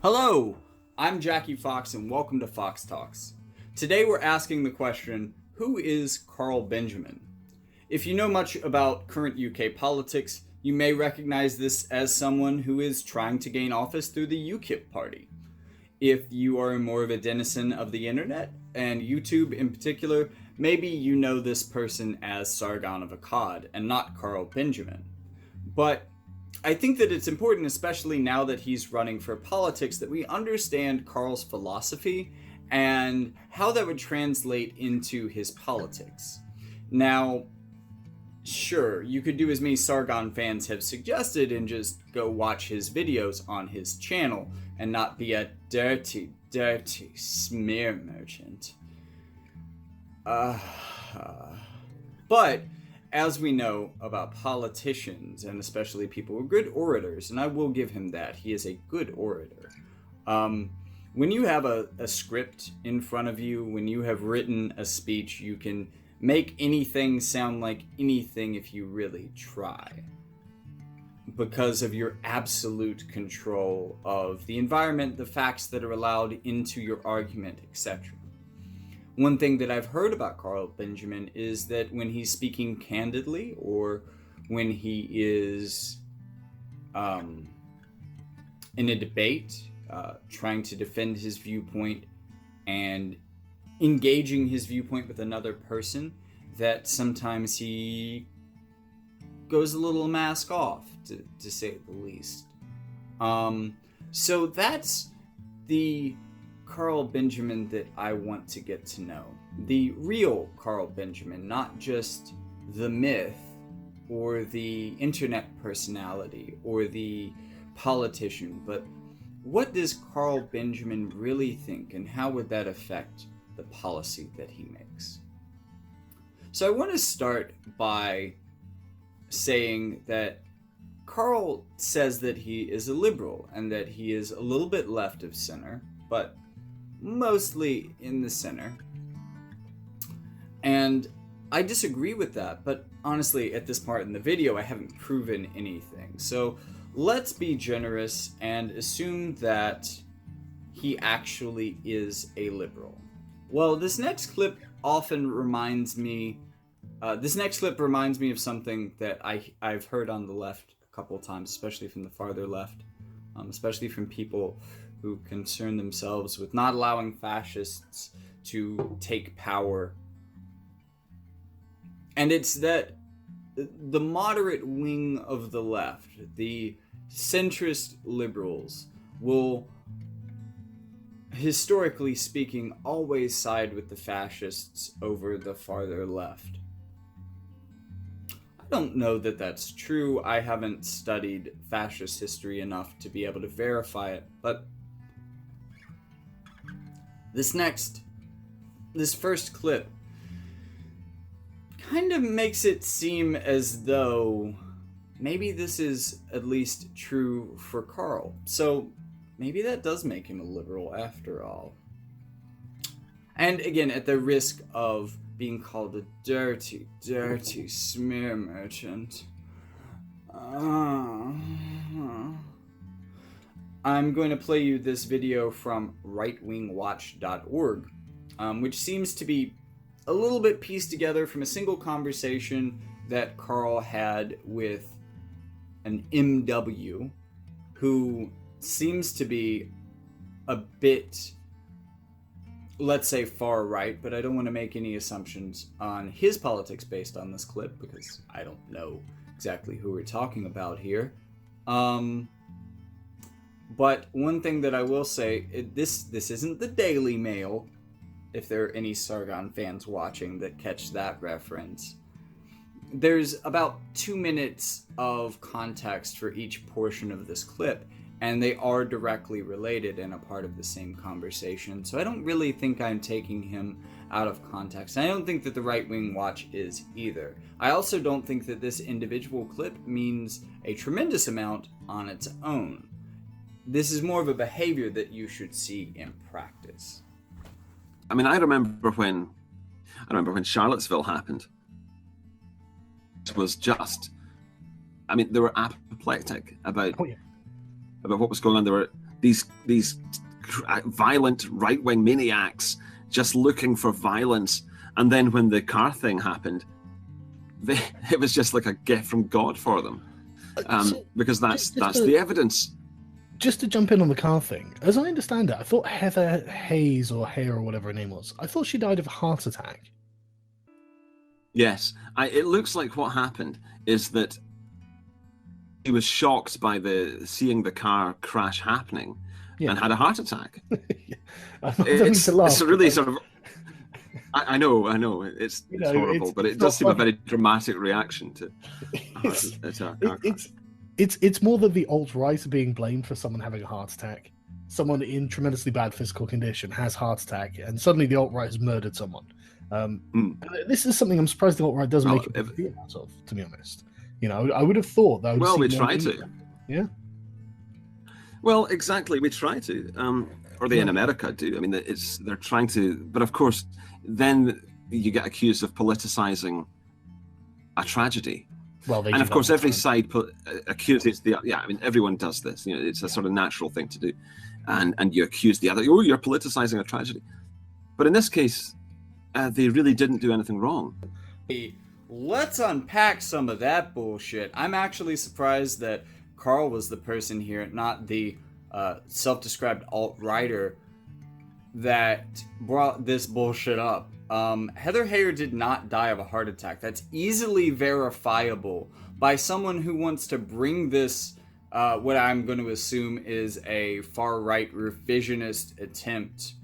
Hello, I'm Jackie Fox and welcome to Fox Talks. Today we're asking the question, who is Carl Benjamin? If you know much about current UK politics, you may recognize this as someone who is trying to gain office through the UKIP party. If you are more of a denizen of the internet, and YouTube in particular, maybe you know this person as Sargon of Akkad and not Carl Benjamin. But I think that it's important, especially now that he's running for politics, that we understand Carl's philosophy and how that would translate into his politics. Now, sure, you could do as many Sargon fans have suggested and just go watch his videos on his channel and not be a dirty, dirty smear merchant. But as we know about politicians, and especially people who are good orators, and I will give him that, he is a good orator. When you have a script in front of you, when you have written a speech, you can make anything sound like anything if you really try, because of your absolute control of the environment, the facts that are allowed into your argument, etc. One thing that I've heard about Carl Benjamin is that when he's speaking candidly, or when he is in a debate, trying to defend his viewpoint and engaging his viewpoint with another person, that sometimes he goes a little mask off, to say the least. So that's the Carl Benjamin that I want to get to know. The real Carl Benjamin, not just the myth or the internet personality or the politician, but what does Carl Benjamin really think, and how would that affect the policy that he makes? So I want to start by saying that Carl says that he is a liberal and that he is a little bit left of center, but mostly in the center. And I disagree with that, but honestly, at this part in the video, I haven't proven anything. So let's be generous and assume that he actually is a liberal. Well, this next clip reminds me of something that I've heard on the left a couple of times, especially from the farther left, especially from people who concern themselves with not allowing fascists to take power. And it's that the moderate wing of the left, the centrist liberals, will, historically speaking, always side with the fascists over the farther left. I don't know that that's true. I haven't studied fascist history enough to be able to verify it, but this first clip kind of makes it seem as though maybe this is at least true for Carl. So maybe that does make him a liberal after all. And again, at the risk of being called a dirty, dirty smear merchant, I'm going to play you this video from rightwingwatch.org, which seems to be a little bit pieced together from a single conversation that Carl had with an MW who seems to be a bit, let's say, far right, but I don't want to make any assumptions on his politics based on this clip because I don't know exactly who we're talking about here. But one thing that I will say, this isn't the Daily Mail, if there are any Sargon fans watching that catch that reference. There's about 2 minutes of context for each portion of this clip, and they are directly related and a part of the same conversation. So I don't really think I'm taking him out of context. I don't think that the Right Wing Watch is either. I also don't think that this individual clip means a tremendous amount on its own. This is more of a behavior that you should see in practice. I mean, I remember when Charlottesville happened. It was just, I mean, they were apoplectic about what was going on. these violent right-wing maniacs just looking for violence. And then when the car thing happened, it was just like a gift from God for them, because that's the evidence. Just to jump in on the car thing, as I understand it, I thought Heather Hayes or Hare or whatever her name was, I thought she died of a heart attack. Yes, it looks like what happened is that he was shocked by seeing the car crash happening, and had a heart attack. It's really sort of. I know, it's horrible, but it does seem a very dramatic reaction to a car crash. It's more that the alt-right are being blamed for someone having a heart attack. Someone in tremendously bad physical condition has heart attack, and suddenly the alt-right has murdered someone. This is something I'm surprised the alt-right doesn't make a big deal out of, to be honest. I would have thought that. We try to. Yeah. Well, exactly, we try to. Or they in America do. I mean, they're trying to, but of course, then you get accused of politicizing a tragedy. Well, and of course, every side accuses the. Yeah, I mean, everyone does this. It's a sort of natural thing to do, and you accuse the other. Oh, you're politicizing a tragedy. But in this case, they really didn't do anything wrong. Let's unpack some of that bullshit. I'm actually surprised that Carl was the person here, not the self-described alt-writer that brought this bullshit up. Heather Heyer did not die of a heart attack. That's easily verifiable by someone who wants to bring this, what I'm going to assume is a far-right revisionist attempt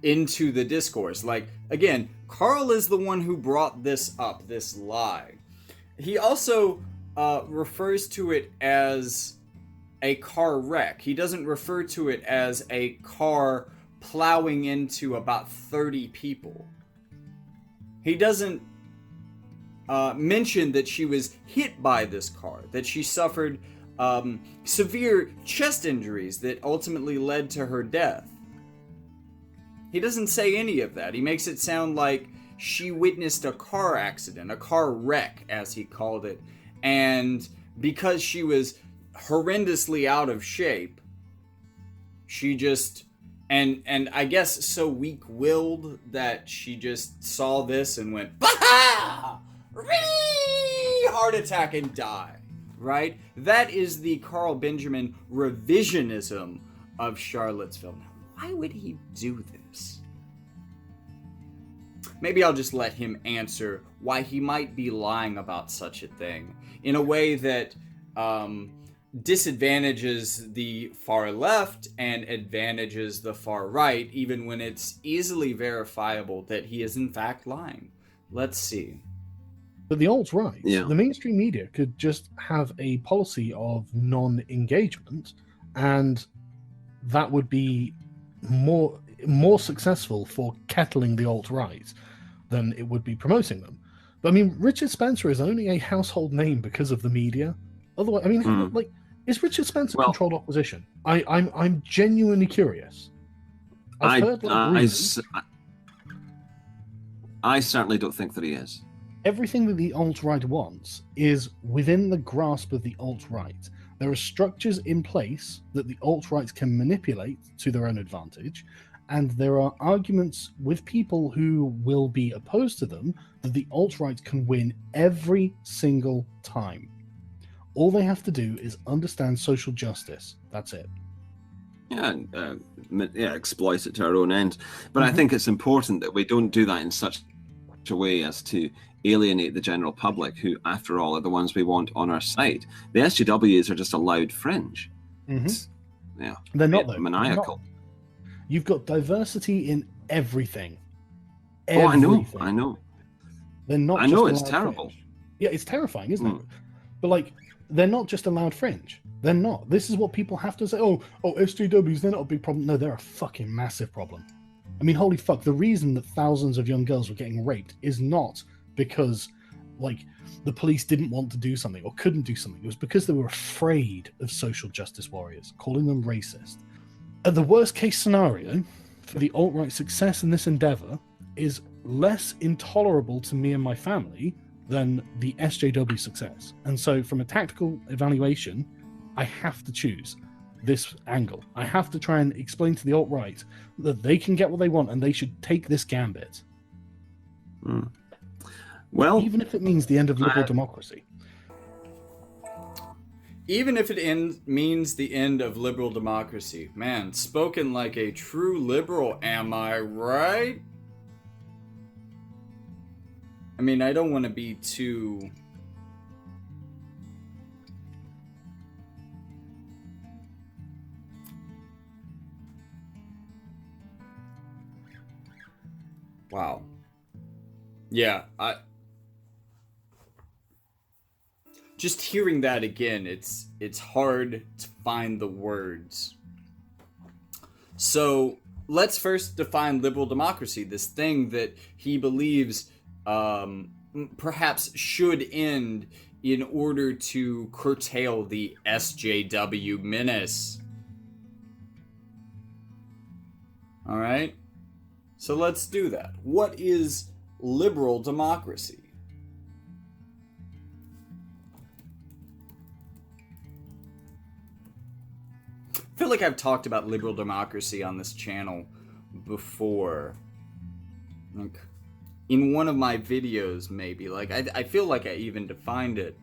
into the discourse. Like, again, Carl is the one who brought this up, this lie. He also refers to it as a car wreck. He doesn't refer to it as a car plowing into about 30 people. He doesn't mention that she was hit by this car, that she suffered severe chest injuries that ultimately led to her death. He doesn't say any of that. He makes it sound like she witnessed a car accident, a car wreck, as he called it, and because she was horrendously out of shape, she just and I guess so weak-willed that she just saw this and went, bah! Heart attack and die, right? That is the Carl Benjamin revisionism of Charlottesville. Now, why would he do this? Maybe I'll just let him answer why he might be lying about such a thing in a way that disadvantages the far left and advantages the far right, even when it's easily verifiable that he is in fact lying. Let's see. But the alt-right, the mainstream media could just have a policy of non-engagement, and that would be more successful for kettling the alt-right than it would be promoting them. But I mean, Richard Spencer is only a household name because of the media. Otherwise, I mean, like, is Richard Spencer controlled opposition? I'm genuinely curious. I certainly don't think that he is. Everything that the alt-right wants is within the grasp of the alt-right. There are structures in place that the alt-right can manipulate to their own advantage, and there are arguments with people who will be opposed to them that the alt-right can win every single time. All they have to do is understand social justice. That's it. Exploit it to our own end. But I think it's important that we don't do that in such a way as to alienate the general public, who, after all, are the ones we want on our side. The SJWs are just a loud fringe. They're not, though. Maniacal. They're not. You've got diversity in everything. Oh, I know. They're not. I know, it's terrible. Fringe. Yeah, it's terrifying, isn't it? But like, they're not just a loud fringe. They're not. This is what people have to say. Oh, SJWs, they're not a big problem. No, they're a fucking massive problem. I mean, holy fuck, the reason that thousands of young girls were getting raped is not because, like, the police didn't want to do something or couldn't do something. It was because they were afraid of social justice warriors, calling them racist. And the worst case scenario for the alt-right success in this endeavor is less intolerable to me and my family than the SJW success. And so from a tactical evaluation, I have to choose. this angle. I have to try and explain to the alt-right that they can get what they want and they should take this gambit. Well, even if it means the end of liberal democracy. Even if it means the end of liberal democracy. Man, spoken like a true liberal, am I right? I mean, I don't want to be too... Wow. Yeah, just hearing that again, it's hard to find the words. So let's first define liberal democracy, this thing that he believes perhaps should end in order to curtail the SJW menace. All right? So let's do that. What is liberal democracy? I feel like I've talked about liberal democracy on this channel before. Like, in one of my videos, maybe. Like, I feel like I even defined it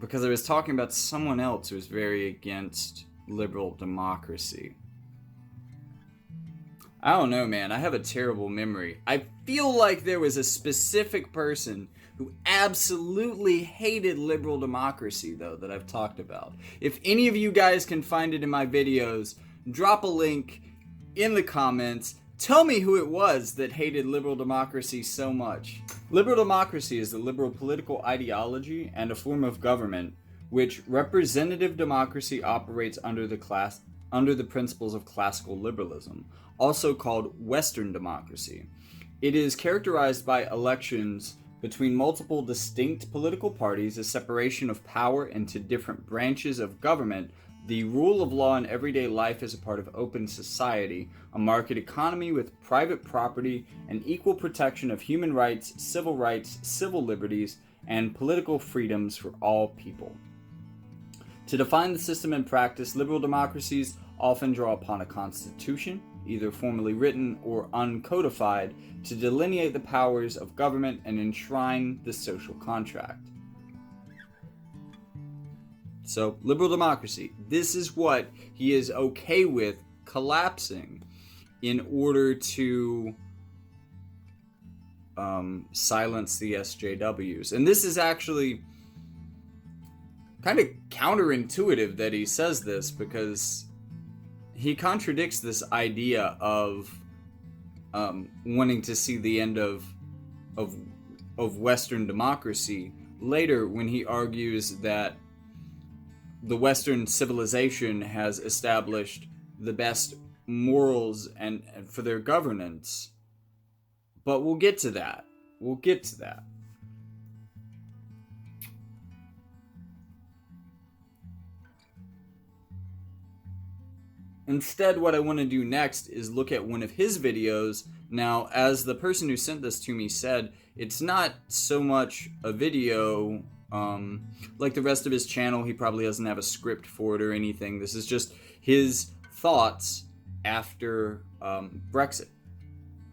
because I was talking about someone else who was very against liberal democracy. I don't know, man. I have a terrible memory. I feel like there was a specific person who absolutely hated liberal democracy, though, that I've talked about. If any of you guys can find it in my videos, drop a link in the comments. Tell me who it was that hated liberal democracy so much. Liberal democracy is the liberal political ideology and a form of government which representative democracy operates under the principles of classical liberalism, also called Western democracy. It is characterized by elections between multiple distinct political parties, a separation of power into different branches of government, the rule of law in everyday life as a part of open society, a market economy with private property, and equal protection of human rights, civil liberties, and political freedoms for all people. To define the system in practice, liberal democracies often draw upon a constitution, either formally written or uncodified, to delineate the powers of government and enshrine the social contract. So, liberal democracy, this is what he is okay with collapsing in order to silence the SJWs. And this is actually kind of counterintuitive that he says this, because he contradicts this idea of wanting to see the end of Western democracy later, when he argues that the Western civilization has established the best morals and for their governance. But we'll get to that. We'll get to that. Instead, what I want to do next is look at one of his videos. Now, as the person who sent this to me said, it's not so much a video like the rest of his channel. He probably doesn't have a script for it or anything. This is just his thoughts after Brexit,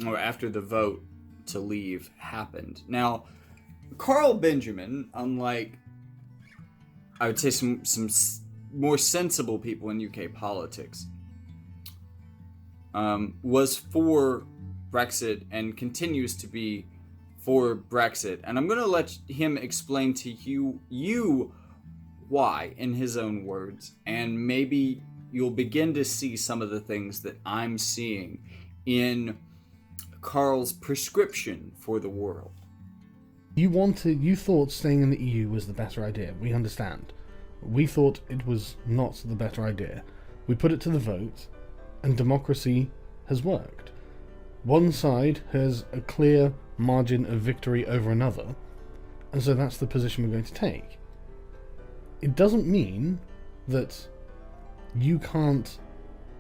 or after the vote to leave happened. Now, Carl Benjamin, unlike, I would say, some more sensible people in UK politics, was for Brexit and continues to be for Brexit. And I'm going to let him explain to you why, in his own words, and maybe you'll begin to see some of the things that I'm seeing in Carl's prescription for the world. You thought staying in the EU was the better idea. We understand. We thought it was not the better idea. We put it to the vote, and democracy has worked. One side has a clear margin of victory over another, and so that's the position we're going to take. It doesn't mean that you can't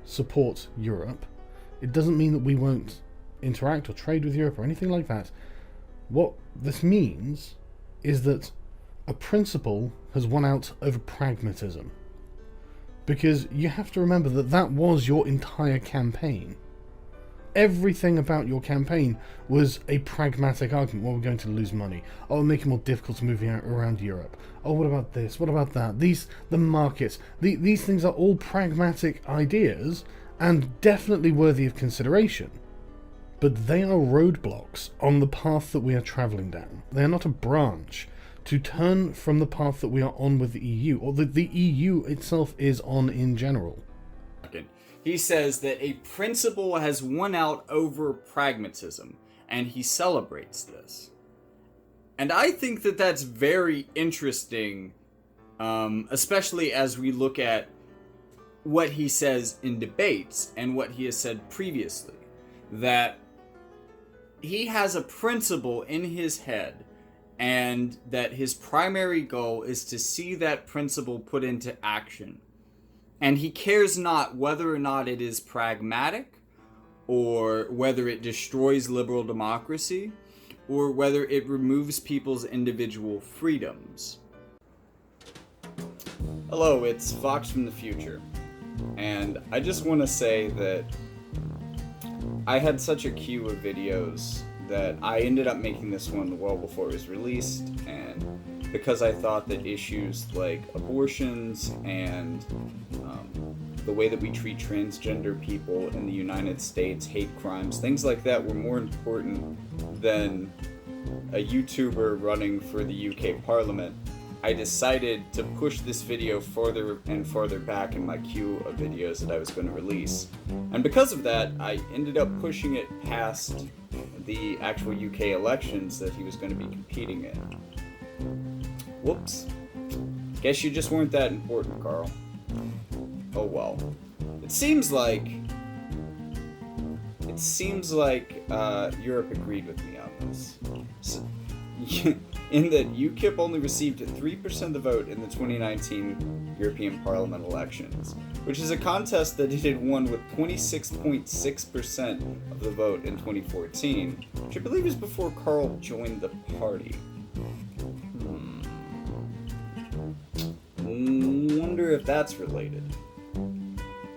support Europe. It doesn't mean that we won't interact or trade with Europe or anything like that. What this means is that a principle has won out over pragmatism. because you have to remember that that was your entire campaign. Everything about your campaign was a pragmatic argument. Well, we're going to lose money. Oh, it'll make it more difficult to move around Europe. Oh, what about this? What about that? The markets. These things are all pragmatic ideas and definitely worthy of consideration. But they are roadblocks on the path that we are travelling down. They are not a branch to turn from the path that we are on with the EU, or that the EU itself is on in general. He says that a principle has won out over pragmatism, and he celebrates this. And I think that that's very interesting, especially as we look at what he says in debates and what he has said previously. That he has a principle in his head, and that his primary goal is to see that principle put into action. And he cares not whether or not it is pragmatic, or whether it destroys liberal democracy, or whether it removes people's individual freedoms. Hello, it's Fox from the future. And I just want to say that I had such a queue of videos that I ended up making this one well before it was released, and because I thought that issues like abortions and the way that we treat transgender people in the United States, hate crimes, things like that were more important than a YouTuber running for the UK Parliament, I decided to push this video further and further back in my queue of videos that I was going to release. And because of that, I ended up pushing it past the actual UK elections that he was going to be competing in. Whoops. Guess you just weren't that important, Carl. Oh well. It seems like Europe agreed with me on this. So, in that UKIP only received 3% of the vote in the 2019 European Parliament elections, which is a contest that it had won with 26.6% of the vote in 2014, which I believe is before Carl joined the party. Wonder if that's related.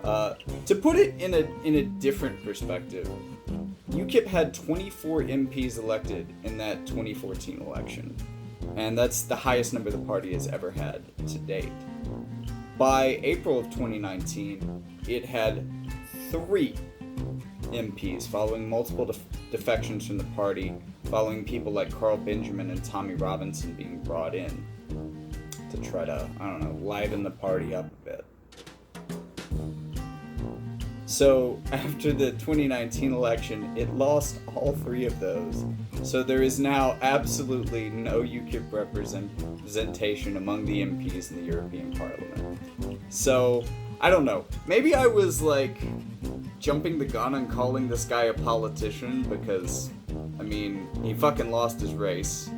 To put it in a different perspective, UKIP had 24 MPs elected in that 2014 election, and that's the highest number the party has ever had to date. By April of 2019, it had 3 MPs, following multiple defections from the party, following people like Carl Benjamin and Tommy Robinson being brought in to try to, liven the party up a bit. So, after the 2019 election, it lost all 3 of those. So there is now absolutely no UKIP representation among the MPs in the European Parliament. So, I don't know. Maybe I was, jumping the gun and calling this guy a politician because, he fucking lost his race.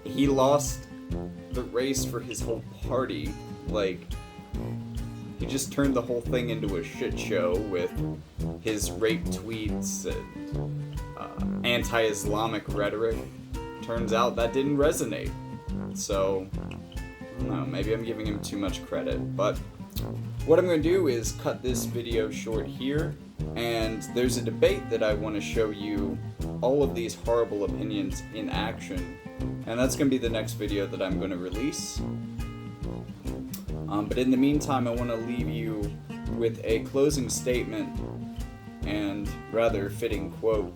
He lost the race for his whole party. He just turned the whole thing into a shit show with his rape tweets and anti-Islamic rhetoric. Turns out that didn't resonate. So, I don't know, maybe I'm giving him too much credit. But what I'm going to do is cut this video short here, and there's a debate that I want to show you all of these horrible opinions in action. And that's going to be the next video that I'm going to release. But in the meantime, I want to leave you with a closing statement and rather fitting quote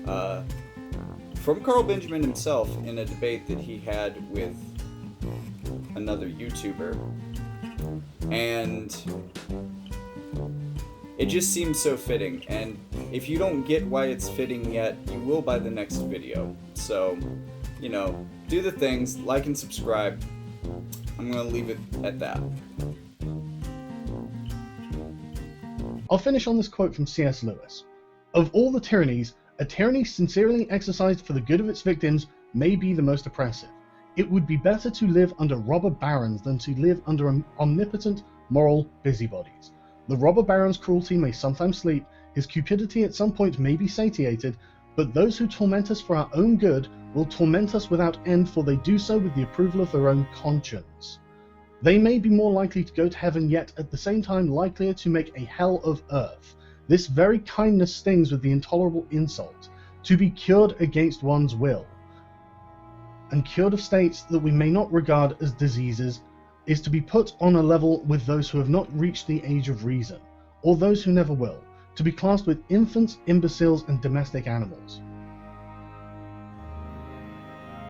from Carl Benjamin himself in a debate that he had with another YouTuber. And it just seems so fitting. And if you don't get why it's fitting yet, you will by the next video. So, do the things, like and subscribe. I'm going to leave it at that. I'll finish on this quote from C.S. Lewis. Of all the tyrannies, a tyranny sincerely exercised for the good of its victims may be the most oppressive. It would be better to live under robber barons than to live under omnipotent moral busybodies. The robber baron's cruelty may sometimes sleep, his cupidity at some point may be satiated, but those who torment us for our own good will torment us without end, for they do so with the approval of their own conscience. They may be more likely to go to heaven, yet at the same time likelier to make a hell of earth. This very kindness stings with the intolerable insult, to be cured against one's will. And cured of states that we may not regard as diseases is to be put on a level with those who have not reached the age of reason, or those who never will, to be classed with infants, imbeciles, and domestic animals.